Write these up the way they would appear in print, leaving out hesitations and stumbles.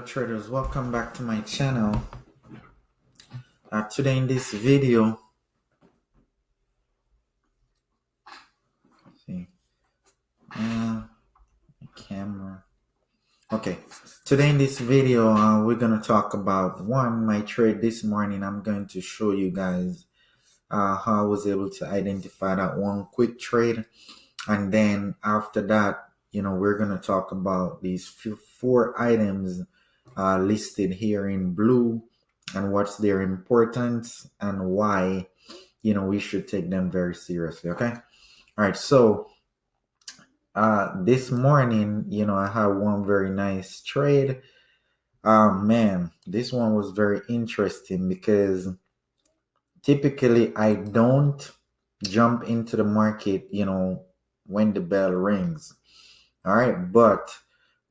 traders, welcome back to my channel. Today in this video, see, camera. Okay, today in this video, we're gonna talk about my trade this morning. I'm going to show you guys how I was able to identify that one quick trade, and then after that, we're gonna talk about these four items listed here in blue and what's their importance and why we should take them very seriously. Okay, all right, so this morning I had one very nice trade. Man, this one was very interesting because typically I don't jump into the market when the bell rings. All right, but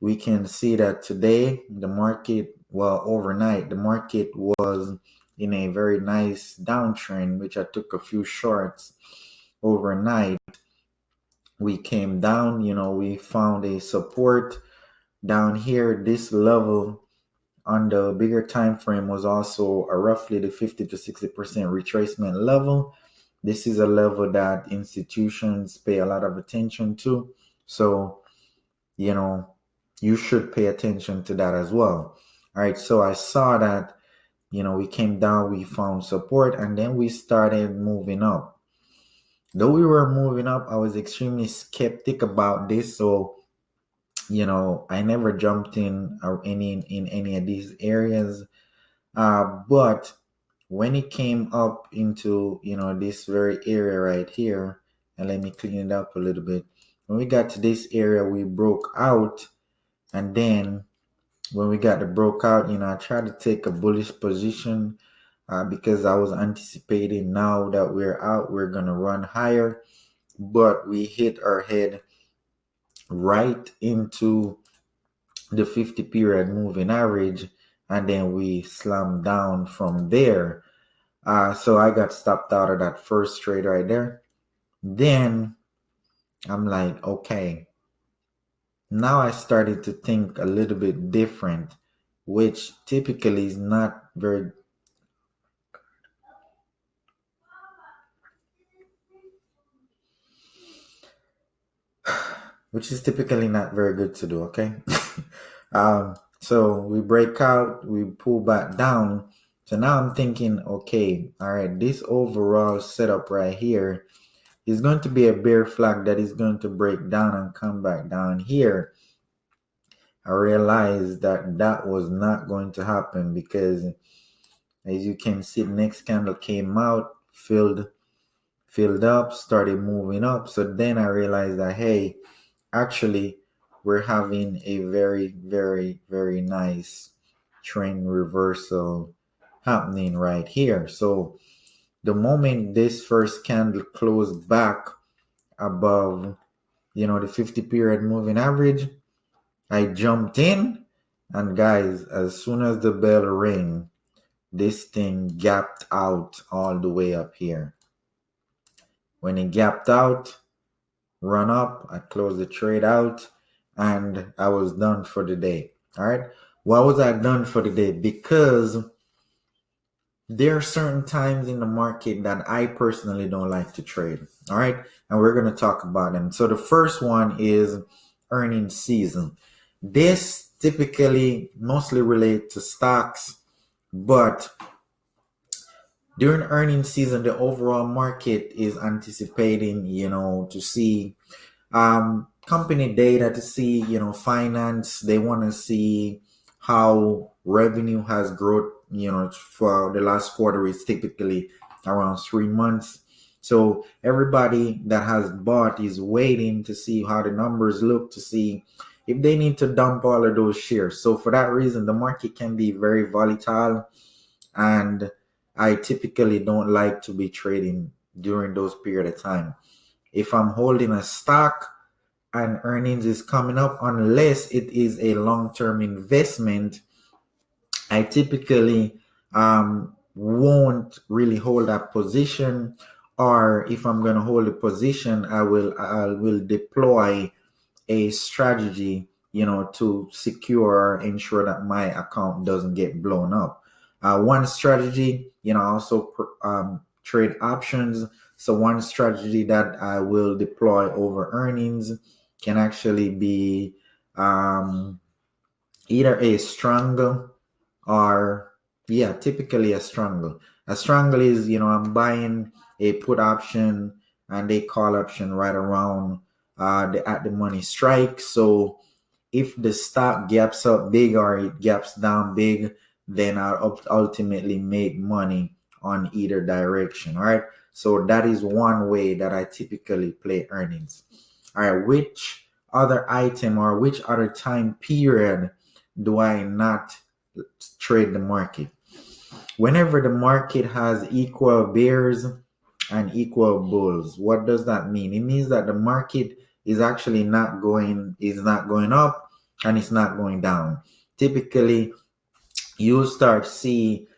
we can see that today the market, overnight, the market was in a very nice downtrend, which I took a few shorts overnight. We came down, we found a support down here. This level on the bigger time frame was also roughly the 50 to 60% retracement level. This is a level that institutions pay a lot of attention to. So you should pay attention to that as well. All right, so I saw that, we came down, we found support, and then we started moving up. Though we were moving up, I was extremely skeptic about this. So, I never jumped in any of these areas. But when it came up into, this very area right here, and let me clean it up a little bit. When we got to this area, we broke out, and then when we got to broke out, I tried to take a bullish position because I was anticipating now that we're out, we're gonna run higher, but we hit our head right into the 50 period moving average, and then we slammed down from there. So I got stopped out of that first trade right there. Then I'm like, okay, now I started to think a little bit different, which typically is not very good to do. Okay. So we break out, we pull back down. So now I'm thinking, okay, all right, this overall setup right here is going to be a bear flag that is going to break down and come back down here. I realized that that was not going to happen because, as you can see, the next candle came out, filled up, started moving up. So then I realized that, hey, actually, we're having a very, very, very nice trend reversal happening right here. So the moment this first candle closed back above, the 50 period moving average, I jumped in, and guys, as soon as the bell rang, this thing gapped out all the way up here. When it gapped out, run up, I closed the trade out, and I was done for the day. All right. Why was I done for the day? Because there are certain times in the market that I personally don't like to trade. All right. And we're going to talk about them. So the first one is earnings season. This typically mostly relates to stocks, but during earnings season, the overall market is anticipating, to see company data, to see, finance. They want to see how revenue has grown, for the last quarter is typically around 3 months. So everybody that has bought is waiting to see how the numbers look, to see if they need to dump all of those shares. So for that reason, the market can be very volatile, and I typically don't like to be trading during those period of time. If I'm holding a stock and earnings is coming up, unless it is a long-term investment, I typically won't really hold that position. Or if I'm going to hold a position, I will deploy a strategy to secure, ensure that my account doesn't get blown up. One strategy, I also trade options. So one strategy that I will deploy over earnings can actually be either a strangle or, yeah, typically a strangle. A strangle is, I'm buying a put option and a call option right around the at the money strike. So if the stock gaps up big or it gaps down big, then I'll ultimately make money on either direction. All right. So that is one way that I typically play earnings. All right. Which other item or which other time period do I not trade the market? Whenever the market has equal bears and equal bulls, what does that mean? It means that the market is actually not going up and it's not going down. Typically, you start see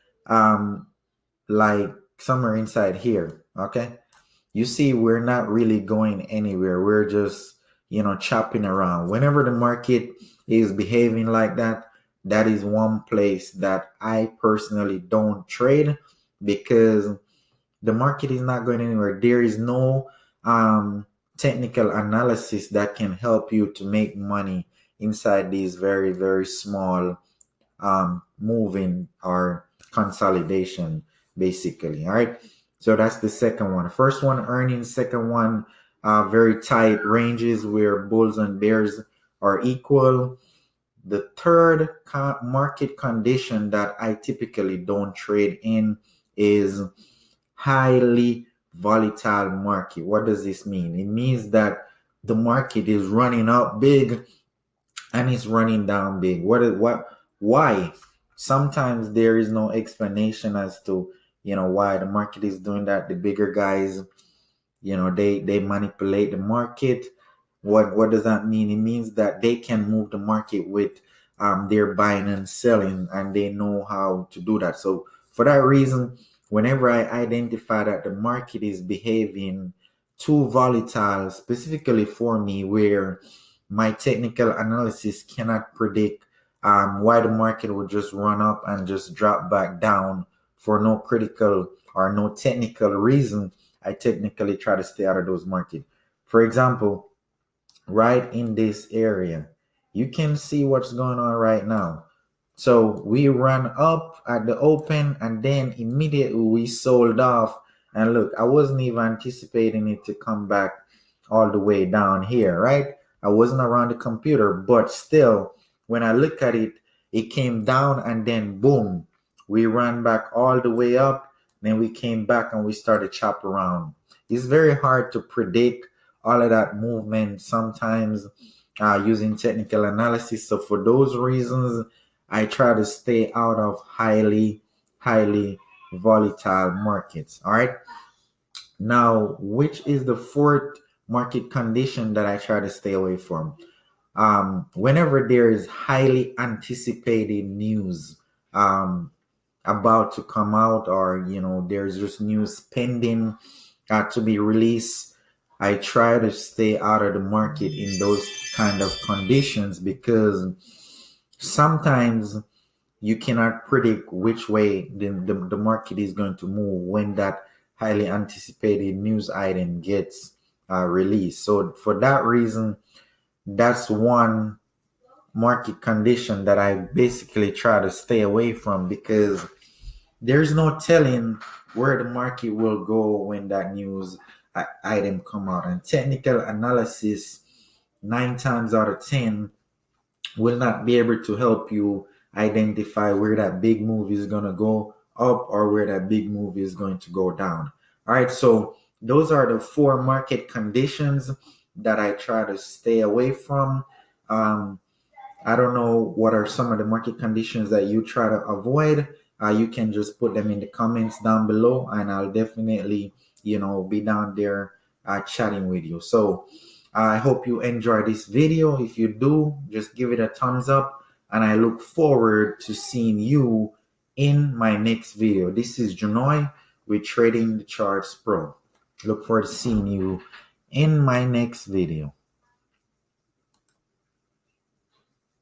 like somewhere inside here, okay? You see we're not really going anywhere. We're just, chopping around. Whenever the market is behaving like that, that is one place that I personally don't trade because the market is not going anywhere. There is no technical analysis that can help you to make money inside these very, very small moving or consolidation, basically. All right. So that's the second one. First one, earnings. Second one, very tight ranges where bulls and bears are equal. The third market condition that I typically don't trade in is highly volatile market. What does this mean? It means that the market is running up big and it's running down big. Why? Sometimes there is no explanation as to, why the market is doing that. The bigger guys, they manipulate the market. What does that mean? It means that they can move the market with their buying and selling, and they know how to do that. So for that reason, whenever I identify that the market is behaving too volatile, specifically for me, where my technical analysis cannot predict why the market will just run up and just drop back down for no critical or no technical reason, I technically try to stay out of those markets. For example, right in this area, you can see what's going on right now. So we ran up at the open and then immediately we sold off. And look, I wasn't even anticipating it to come back all the way down here, right? I wasn't around the computer, but still, when I look at it, it came down and then boom, we ran back all the way up. Then we came back and we started chop around. It's very hard to predict all of that movement sometimes using technical analysis. So for those reasons, I try to stay out of highly, highly volatile markets. All right. Now, which is the fourth market condition that I try to stay away from? Whenever there is highly anticipated news about to come out, or there's just news pending to be released, I try to stay out of the market in those kind of conditions because sometimes you cannot predict which way the market is going to move when that highly anticipated news item gets released. So for that reason, that's one market condition that I basically try to stay away from because there's no telling where the market will go when that news item come out. And technical analysis, 9 times out of 10, will not be able to help you identify where that big move is going to go up or where that big move is going to go down. All right, so those are the four market conditions that I try to stay away from. I don't know what are some of the market conditions that you try to avoid. You can just put them in the comments down below, and I'll definitely, be down there chatting with you. So I hope you enjoy this video. If you do, just give it a thumbs up, and I look forward to seeing you in my next video. This is Junoy with Trading the Charts Pro. Look forward to seeing you in my next video.